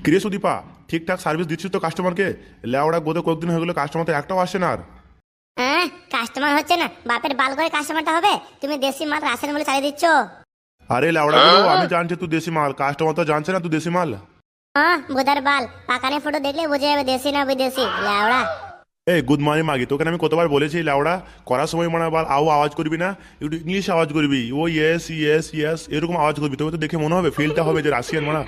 কিরে সুদীপা, ঠিকঠাক সার্ভিস দিচ্ছিস তো কাস্টমারকে? লেওড়া গোদে কয়েকদিন হয়ে গেলো, কাস্টমার তো একটাও আসছে না আর। হ্যাঁ, কাস্টমার হচ্ছে না, বাপের বাল করে কাস্টমারটা হবে। তুমি দেশি মাল রাসের বলে চালিয়ে দিচ্ছ। আরে লেওড়া গুলো, আমি জানছি তুই দেশি মাল, কাস্টমার তো জানছে না তুই দেশি মাল। হ্যাঁ, বোধার বাল, পাকানে ফটো দেখলে বোঝা যাবে দেশি না বিদেশি লেওড়া। এই গুড মর্নিং মাগি, তোকে আমি কতবার বলেছি লেওড়া করার সময় মনে বল আওয়াজ করবি না, একটু ইংলিশ আওয়াজ করবি। ও ইয়েস ইয়েস ইয়েস এরকম আওয়াজ করবি, তোকে তো দেখে মনে হবে, ফিলটা হবে যে রাশিয়ান মানা।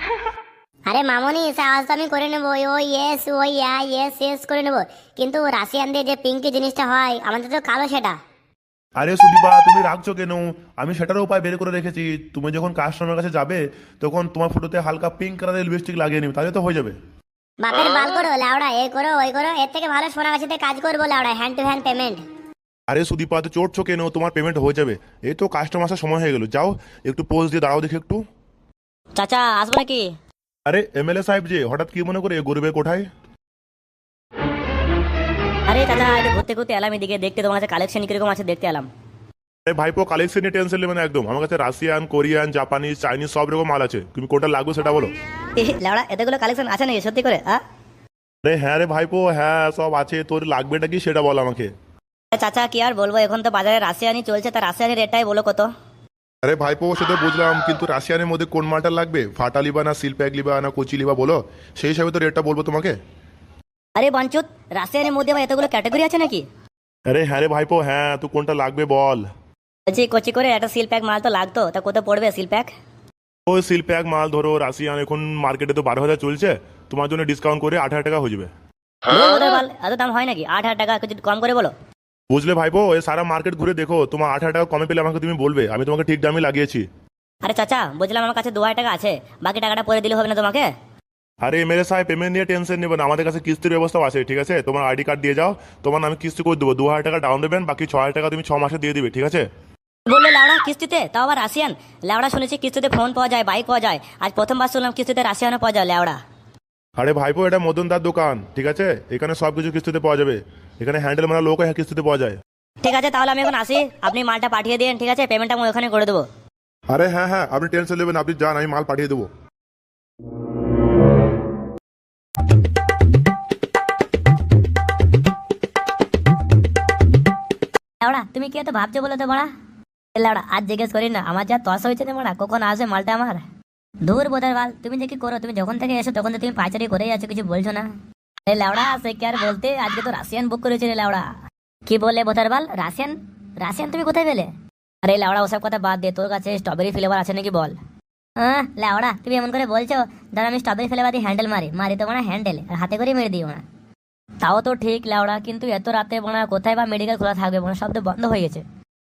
আরে মামনি, সে আওয়াজ তো আমি করে নেবো, ও ইয়েস ও ইয়া ইয়েস ইয়েস করে নেবো, কিন্তু রাশিয়ান দিয়ে যে পিঙ্কি জিনিসটা হয় আমাদের তো কালো সেটা। আরে সুদীপা, তুমি রাখছো কেন? আমি সেটারও উপায় বের করে রেখেছি। তুমি যখন কাস্টমারের কাছে যাবে তখন তোমার ফটোতে হালকা পিঙ্ক কালারের লিপস্টিক লাগিয়ে নিবে, তাহলে তো হয়ে যাবে। বাপের বাল করো লাউড়া, এই করো ওই করো, এর থেকে ভালো সোনাগাছিতে কাজ করবো লাউড়া, হ্যান্ড টু হ্যান্ড পেমেন্ট। আরে সুদীপা, তো চড়ছো কেন? তোমার পেমেন্ট হয়ে যাবে। এই তো কাস্টমার আসার সময় হয়ে গেল, যাও একটু পোজ দিয়ে দাঁড়াও দেখি একটু। চাচা আসবো নাকি? আরে এমএলএ সাহেব যে হঠাৎ কি মনে করে গরিবের কোঠায়? আরে চাচা, একটু ঘুরতে ঘুরতে এলাম এদিকে, দেখতে তোমার কাছে কালেকশন কিরকম আছে দেখতে এলাম। আরে ভাইপো, কালেকশন নিয়ে টেনশন নেবে না একদম। আমার কাছে রাশিয়ান, কোরিয়ান, জাপানিজ, চাইনিজ সব রকম মাল আছে। তুমি কোনটা লাগবে সেটা বলো। লাউড়া, এতগুলো কালেকশন আছে নাকি সত্যি করে? আরে হ্যাঁ রে ভাইপো, হ্যাঁ সব আছে। তোর লাগবেটা কি সেটা বল আমাকে। চাচা কি আর বলবো, এখন তো বাজারে রাশিয়ানি চলছে, তা রাশিয়ানি রেটটাই বলো কত। আরে ভাইপো, সে তো বুঝলাম, কিন্তু রাশিয়ানের মধ্যে কোন মালটা লাগবে? ফাটা লিবা না সিল প্যাক লিবা না কচি লিবা বলো, সেই হিসাবে তো রেটটা বলবো তোমাকে। আরে বাঞ্চুত, রাশিয়ানের মধ্যে আবার এতগুলো ক্যাটাগরি আছে নাকি? আরে হ্যাঁ রে ভাইপো, হ্যাঁ তুই কোনটা লাগবে বল। বলছি কচি করে একটা সিল প্যাক মাল তো লাগতো, তা কত পড়বে সিল প্যাক? ওই সিল প্যাক মাল ধরো রাশিয়ান এখন মার্কেটে তো 12,000 চলছে, তোমার জন্য ডিসকাউন্ট করে 8,000 টাকা হয়ে যাবে। এত দাম হয় নাকি? 8,000 টাকা, কিছু কম করে বলো। বুঝলে ভাইপো, এই সারা মার্কেট ঘুরে দেখো, তোমার 8,000 টাকা কমে পেলে আমাকে তুমি বলবে, আমি তোমাকে ঠিক দামে লাগিয়েছি। আরে চাচা, বলছিলাম আমার কাছে 2,000 টাকা আছে, বাকি টাকাটা পরে দিলে হবে না তোমাকে? আরে মেরে সাহেব, পেমেন্ট নিয়ে টেনশন নেবে না, আমাদের কাছে কিস্তির ব্যবস্থাও আছে, ঠিক আছে? তোমার আইডি কার্ড দিয়ে যাও, তোমার নামে কিস্তি করে দেবো। 2,000 টাকা ডাউন দেবেন, বাকি 6,000 টাকা তুমি 6 মাসে দিয়ে দিবে, ঠিক আছে? বললো লাউড়া কিস্তিতে, তাও আবার রাশিয়ান? লাউড়া শুনেছি কিস্তিতে ফোন পাওয়া যায়, বাইক পাওয়া যায়, আজ প্রথমবার শুনলাম কিস্তিতে রাশিয়ানও পাওয়া যায় লাউড়া। আরে ভাইপো, এটা মদনদার দোকান, ঠিক আছে? এখানে সব কিছু কিস্তিতে পাওয়া যাবে। এখানে হ্যান্ডেল মারা লোক কিস্তিতে পাওয়া যায়। ঠিক আছে, তাহলে আমি এখন আসি, আপনি মালটা পাঠিয়ে দিন, ঠিক আছে? পেমেন্টটা আমি ওখানে করে দেবো। আরে হ্যাঁ হ্যাঁ, আপনি টেনশন নেবেন, আপনি যান, আমি মাল পাঠিয়ে দেবো। লাউড়া, তুমি কি এত ভাবছো বলো তো বড়া? লাউড়া, আজ জিজ্ঞেস করি না, আমার যা তস হয়েছে না বড়া, কখন আসবে মালটা আমার। দূর বোধার বাল, তুমি যে কি করো, তুমি যখন থেকে এসো তখন তো তুমি পাইচারি করেই আছো, কিছু বলছো না। এই লাউড়া, সে কি আর বলতে, আজকে তো রাশিয়ান বুক করেছে রে লাউড়া। কি বললে বোধার বাল? রাশিয়ান? রাশিয়ান তুমি কোথায় পেলে? আরে লাউড়া, ওসব কথা বাদ দে, তোর কাছে স্ট্রবেরি ফ্লেভার আছে নাকি বল। হ্যাঁ লাউড়া, তুমি এমন করে বলছো, ধর আমি স্ট্রবেরি ফ্লেভার দিয়ে হ্যান্ডেল মারি মারি তো মানে হ্যান্ডেল আর হাতে করে মেরে দিই না। তাও তো ঠিক লাউড়া, কিন্তু এত রাতে বোনা কোথায় বা মেডিকেল খোলা থাকবে বোনা, সব তো বন্ধ হয়ে গেছে।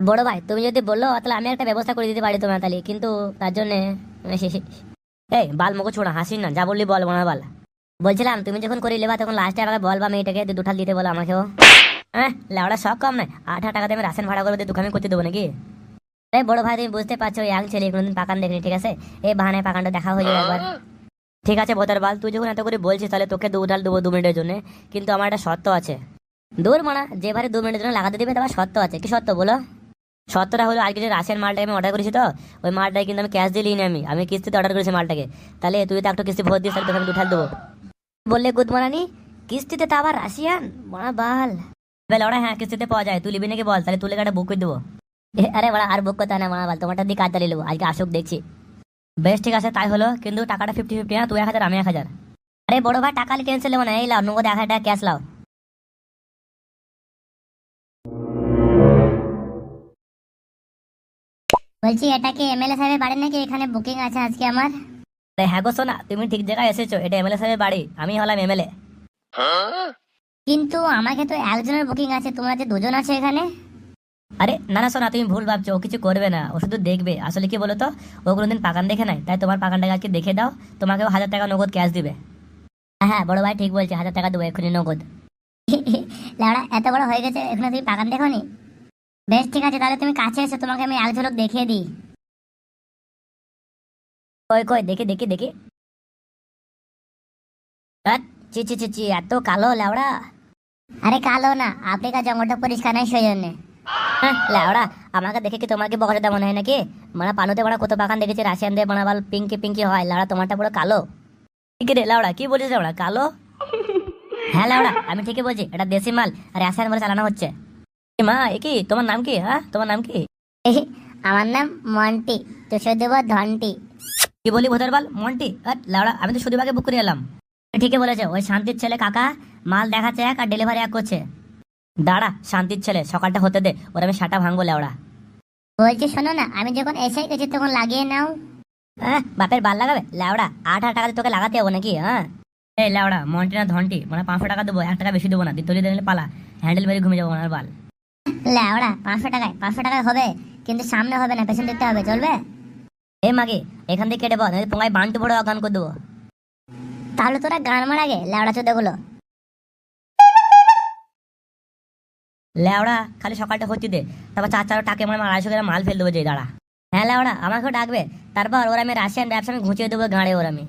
বড় ভাই, তুমি যদি বললো তাহলে আমি একটা ব্যবস্থা করে দিতে পারি তোমার তাহলে, কিন্তু তার জন্যে এই বাল মুখো ছোড়া, হাসিস না, যা বললি বল বোনা বাল। বলছিলাম তুমি যখন করে নেবা তখন লাস্টে আমাকে বল বা মেয়েটাকে দুঠাল দিতে বলো আমাকেও। হ্যাঁ লাউড়া, সব কম নয়, 8,000 টাকাতে আমি রাশন ভাড়া করে দিয়ে দুখামি করতে দেবো নাকি? আরে বড় ভাই, তুমি বুঝতে পারছো ইয়াং ছেলে, কোনোদিন পাকান দেখনি, ঠিক আছে? এই বাহানায় পাকানটা দেখা হয়ে যাবে একবার। ঠিক আছে বোতার বাল, তুই যখন এত করে বলছিস তাহলে তোকে উঠাল দেবো 2 মিনিটের জন্য, কিন্তু আমার একটা শর্ত আছে। দূর মানা, যে ভারে 2 মিনিটের জন্য লাগাতে দিবে তোমার শর্ত আছে। কি শর্ত বলো? শর্তটা হলো আজকে যে রাশিয়ান মালটা আমি অর্ডার করেছি, তো ওই মালটাই কিন্তু আমি ক্যাশ দিয়ে নিই, আমি কিস্তিতে অর্ডার করেছি মালটাকে। তাহলে তুই তো একটা কিস্তি ভোট দিস, তাহলে তোকে আমি উঠাল দেবো। বললে গুদ মারানি, কিস্তিতে তা আবার রাশিয়ান বড়া বাল। বেলা ওরা, হ্যাঁ কিস্তিতে পাওয়া যায়, তুই লিবি নাকি বল, তাহলে তুই লেখাটা বুক করে দেবো। আরে বড়া, আর বুক করতে না মানা বাল, তোমারটা দিয়ে কাজ চালিয়ে নেবো, আজকে আসুক দেখছি। বেশ ঠিক আছে, তাই হলো, কিন্তু টাকাটা 50-50, হ্যাঁ? তুই 1,000 আমি 1,000। আরে বড় ভাই, টাকা নিয়ে টেনশন নেবো না, এই লাও নগদ 1,000 টাকা ক্যাশ লাও। বলছি, এটা কি এমএলএ সাহেবের বাড়ি নাকি? এখানে বুকিং আছে আজকে আমার। আরে হ্যাঁ গো সোনা, তুমি ঠিক জায়গায় এসেছো, এটা এমএলএ সাহেবের বাড়ি, আমি হলাম এমএলএ। কিন্তু আমাকে তো একজনের বুকিং আছে, তোমরা যে দুজন আছে এখানে। আরে না না সোনা, তুমি ভুল ভাবছো, ও কিছু করবে না, ও শুধু দেখবে। আসলে কি বলো তো, ও কোনোদিন পাকান দেখে নাই, তাই তোমার পাকানটাকে আজকে দেখে দাও, তোমাকেও 1,000 টাকা নগদ ক্যাশ দিবে। হ্যাঁ বড় ভাই ঠিক বলছে, 1,000 টাকা দেবো এক্ষুনি নগদ। লাউড়া, এত বড় হয়ে গেছে এখানে তুমি বাগান দেখোনি? বেশ ঠিক আছে, তাহলে তুমি কাছে এসে তোমাকে আমি এক ঝলক দেখিয়ে দিই। কই কই, দেখি দেখি দেখি। ধ্যাৎ, চি চি চি চি, এত কালো লাউড়া। আরে কালো না, আফ্রিকার জঙ্গলটা পরিষ্কার নাই সেই জন্য। হ্যাঁ লাউড়া, আমাকে দেখে কি তোমার কি বকাটা মনে হয় নাকি? মানে পানুতে বড় কত বাগান দেখেছি রাশিয়ান দিয়ে বানাবাল, পিঙ্কি পিঙ্কি হয়, লাউড়া তোমারটা পুরো কালো। ঠিক রে লাউড়া, কি বলিস লাউড়া, কালো? হ্যাঁ লাউড়া, আমি ঠিকই বলছি, এটা দেশি মাল রাসায়ন বলে চালানো হচ্ছে। এ মা, এ কি তোমার নাম কি? হ্যাঁ, তোমার নাম কি? আমার নাম মন্টি, তো শুধু দেবো ধনটি। কি বলি ভোদার বাল, মন্টি? লাউড়া, আমি তো সুদীপাকে বুক করে এলাম। ঠিকই বলেছে, ওই শান্তির ছেলে কাকা মাল দেখাচ্ছে এক আর ডেলিভারি এক করছে। দাঁড়া, শান্তির ছেলে, সকালটা হতে দে, ওর আমি সাটা ভাঙবো লাউড়া। বলছি শোনো না, আমি যখন এসে গেছি তখন লাগিয়ে নাও। হ্যাঁ, বাপের বাল লাগাবে লাউড়া? 8,000 টাকা দিয়ে তোকে লাগাতে হবো নাকি? হ্যাঁ, এই লাউড়া, মন্টি না ধনটি, মানে 500 টাকা দেবো, 1 টাকা বেশি দেবো না, তুলি দিলে পালা, হ্যান্ডেল মেরে ঘুমিয়ে যাবো ওনার বাল। লেওড়া 500 টাকায় হবে, কিন্তু সামনে হবে না, পেছন দিতে হবে, চলবে? এ মাগে, এখান থেকে কেটে বল, নইলে পোঙায় বান্টু বড় গান করে দেবো। তাহলে তোরা গান মার আগে লেওড়া চোদ্দগুলো। লেওড়া, খালি সকালটা হচ্ছে দে, তারপর 4 টাকা মানে 250 গ্রাম মাল ফেল দেবো যে। দাঁড়া, হ্যাঁ লেওড়া, আমাকেও ডাকবে, তারপর ওর আমি রাশিয়ান ব্যবসা আমি ঘুচিয়ে দেবো গাঁড়ে ওর আমি।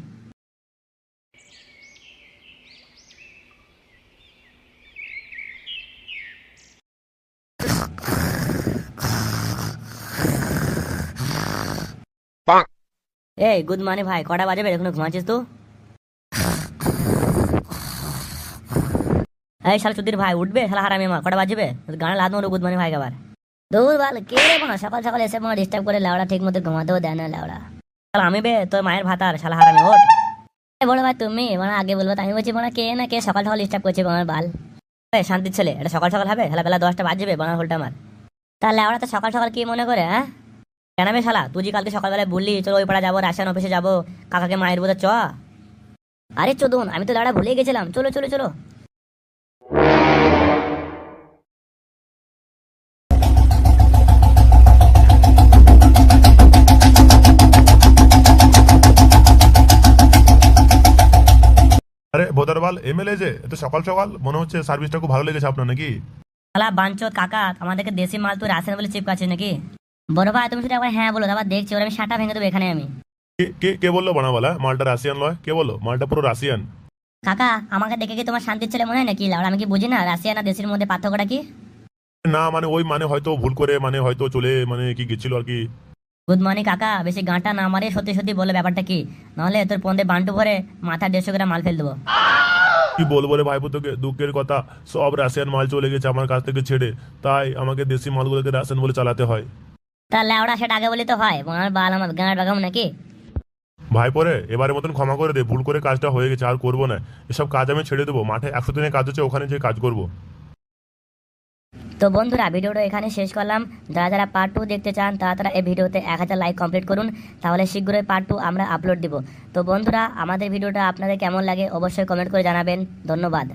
এই গুড মর্নিং ভাই, কটা বাজে এখনো ঘুমাচ্ছিস তো? এই শালা চুদির ভাই, উঠবে শালা হারামি মা, কটা বাজবে? গানে লাদ মারো গুড মর্নিং ভাই আবার। দূর বাল, কে রে মা, সকাল সকাল এসে মা ডিস্টার্ব করে লাউড়া, ঠিক মতো ঘুমাতেও দেয় না লাউড়া। শালা আমি বে তোর মায়ের ভাতার, শালা হারামি ওঠ। বলো ভাই তুমি মানে আগে বলবো, আমি বলছি মানে কে না কে সকাল সকাল ডিস্টার্ব করছে আমার বাল। শান্তির ছেলে, এটা সকাল সকাল হবে? শালা বেলা 10টা বাজবে, বানার হোলটা আমার। তাহলে লাউড়া তো সকাল সকাল কি মনে করে? হ্যাঁ জানাবে শালা, তুই যে কালকে সকালবেলায় বললি চলো ওই পাড়া যাবো, রাশিয়ান অফিসে যাবো, কাকাকে মায়ের বোধ চ। আরে চোদন, আমি তো লাউড়া ভুলেই গেছিলাম, চলো চলো চলো। আরে ভোদারবাল এমএলএ যে এত সকাল সকাল, মনে হচ্ছে সার্ভিসটা খুব ভালো লেগেছে আপনার নাকি? শালা বাঞ্চোদ কাকা, আমাদেরকে দেশি মাল তুই রাশিয়ান বলে চিপকাছিস নাকি? বড় ভাই তুমি শুধু একবার হ্যাঁ বলো, তারপর দেখছি ওর আমি সাটা ভেঙে দেবো এখানে আমি। কে কে কে বললো বানাবালা মালটা রাশিয়ান লয়? কে বললো মালটা পুরো রাশিয়ান? কাকা, আমাকে দেখে কি তোমার শান্তির ছেলে মনে হয় নাকি লাউড়া? আমি কি বুঝি না রাশিয়ান আর দেশের মধ্যে পার্থক্যটা কি? না মানে ওই মানে হয়তো ভুল করে মানে হয়তো চলে মানে কি গেছিল আর কি। গুড মর্নিং কাকা, বেশি গাঁটা না মারে সত্যি সত্যি বলে ব্যাপারটা কি, নাহলে তোর পন্দে বান্টু ভরে মাথা 150 গ্রাম মাল ফেল দেবো। কি বলবো রে ভাইপো তোকে, দুঃখের কথা, সব রাশিয়ান মাল চলে গেছে আমার কাছ থেকে ছেড়ে, তাই আমাকে দেশি মালগুলোকে রাশিয়ান বলে চালাতে হয়। তা লাউড়া সেটা আগে বলি তো হয়, আমার বাল আমার গাঁট বাগাম নাকি? ভাইপো রে, এবারের মতন ক্ষমা করে দে, ভুল করে কাজটা হয়ে গেছে, আর করবো না। এসব কাজ আমি ছেড়ে দেবো, মাঠে 100 দিনের কাজ হচ্ছে, ওখানে যে কাজ করবো। তো বন্ধুরা, ভিডিওটা এখানে শেষ করলাম। যারা যারা পার্ট 2 দেখতে চান তারা এই ভিডিওতে 1000 লাইক কমপ্লিট করুন, তাহলে শীঘ্রই পার্ট 2 আমরা আপলোড দিব। তো বন্ধুরা, আমাদের ভিডিওটা আপনাদের কেমন লাগে অবশ্যই কমেন্ট করে জানাবেন। ধন্যবাদ।